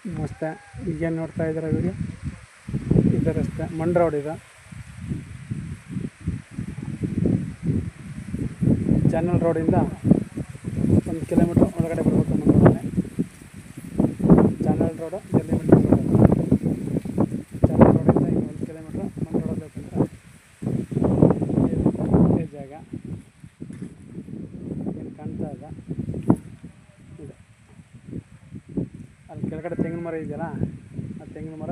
ನಮಸ್ತೆ. ಈಗೇನು ನೋಡ್ತಾ ಇದ್ದಾರೆ ವಿಡಿಯೋ? ಇದು ರಸ್ತೆ ಮಂಡ್ ರೋಡ್. ಇದು ಚಾನಲ್ ರೋಡಿಂದ 1 ಕಿಲೋಮೀಟ್ರ್ ಒಳಗಡೆ ಬರಬೇಕು. ಮಂಡ್ ರೋಡಲ್ಲೇ ಚಾನಲ್ ರೋಡು ಜಲ್ಲಿಮಟ್ಟಿ ರೋಡ್. ಚಾನಲ್ ರೋಡಿಂದ ಈಗ 1 ಕಿಲೋಮೀಟ್ರ್ ಮಂಡ್ ರೋಡಲ್ಲಿ ಹೋಗ್ತಂದ್ರೆ ಜಾಗ ಏನು ಕಾಣ್ತಾ ಇದೆ. ಇದು ಅಲ್ಲಿ ಕೆಳಗಡೆ ತೆಂಗಿನ ಮರ ಇದೆಯಲ್ಲ, ಆ ತೆಂಗಿನ ಮರ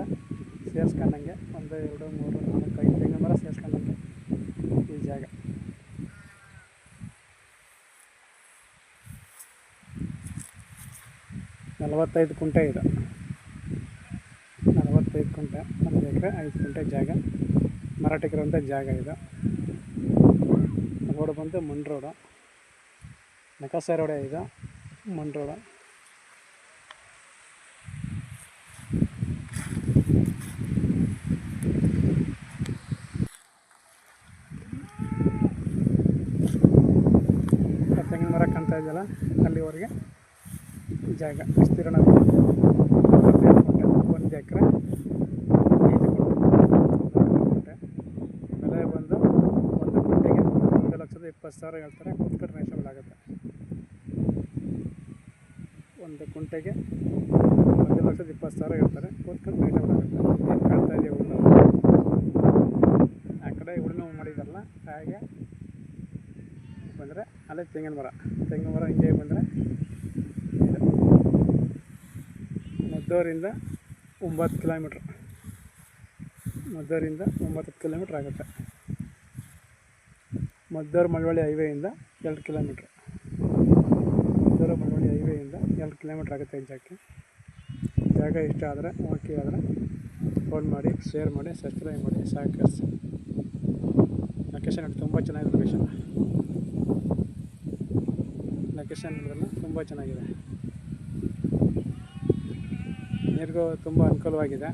ಸೇರಿಸ್ಕೊಂಡಂಗೆ 1 2 3 4 5 ತೆಂಗಿನ ಮರ ಸೇರಿಸ್ಕೊಂಡಂಗೆ ಈ ಜಾಗ. ನಲವತ್ತೈದು ಕುಂಟೆ ಇದು. 45 ಕುಂಟೆ, 1 ಎಕರೆ 5 ಕುಂಟೆ ಜಾಗ. ಮರಾಠಿಗರಂಥ ಜಾಗ ಇದು. ರೋಡ್ ಬಂದು ಮಂಡ್ ರೋಡು, ನಕಾಸೆ ರೋಡೇ ಇದು. ಮಂಡ್ ರೋಡು ತೆಂಗಿನ ಮರ ಕಾಣ್ತಾ ಇದೆಯಲ್ಲ, ಅಲ್ಲಿವರೆಗೆ ಜಾಗ. ವಿಸ್ತೀರ್ಣ 1 ಎಕರೆ 5 ಕುಂಟೆ. ಬೆಲೆ ಬಂದು 1 ಕುಂಟೆಗೆ 1,20,000 ಹೇಳ್ತಾರೆ. ಕೂತ್ಕಟ್ಟು ರೇಷಬಲ್ ಆಗುತ್ತೆ. 1 ಕುಂಟೆಗೆ 1,20,000 ಹೇಳ್ತಾರೆ. ಕೂತ್ಕಟ್ಟು ರೇಷಬಲ್ ಆಗುತ್ತೆ. ಏನು ಕಾಣ್ತಾ ಇದೆಯಾ ಹುಲ್ಲು? ಆ ಕಡೆ ಹುಲ್ಲು ಮಾಡಿದಾರಲ್ಲ, ಹಾಗೆ ಬಂದರೆ ಅಲ್ಲೇ ತೆಂಗಿನ ಮರ. ತೆಂಗಿನ ಮರ ಹಿಂಗೆ ಬಂದರೆ ಮದ್ದೂರಿಂದ 9 ಕಿಲೋಮೀಟ್ರ್. ಮದ್ದೂರಿಂದ 9 ಕಿಲೋಮೀಟ್ರ್ ಆಗುತ್ತೆ. ಮದ್ದೂರು ಮಳವಳ್ಳಿ ಹೈವೇಯಿಂದ 2 ಕಿಲೋಮೀಟ್ರ್. ಮದ್ದೂರು ಮಳವಳ್ಳಿ ಹೈವೇಯಿಂದ 2 ಕಿಲೋಮೀಟ್ರ್ ಆಗುತ್ತೆ ಈ ಜಾಗಕ್ಕೆ. ಜಾಗ ಇಷ್ಟ ಆದರೆ, ಓಕೆ ಆದರೆ ಫೋನ್ ಮಾಡಿ, ಶೇರ್ ಮಾಡಿ, ಸಬ್ಸ್ಕ್ರೈಬ್ ಮಾಡಿ, ಸಹಕರಿಸಿ. ಲೊಕೇಶನ್ ನೋಡಿ, ತುಂಬ ಚೆನ್ನಾಗಿದೆ ಲೊಕೇಶನ್. ಲೊಕೇಶನ್ ನೋಡಿದ್ರಲ್ಲ, ತುಂಬ ಚೆನ್ನಾಗಿದೆ. ನೀರಿಗೂ ತುಂಬ ಅನುಕೂಲವಾಗಿದೆ.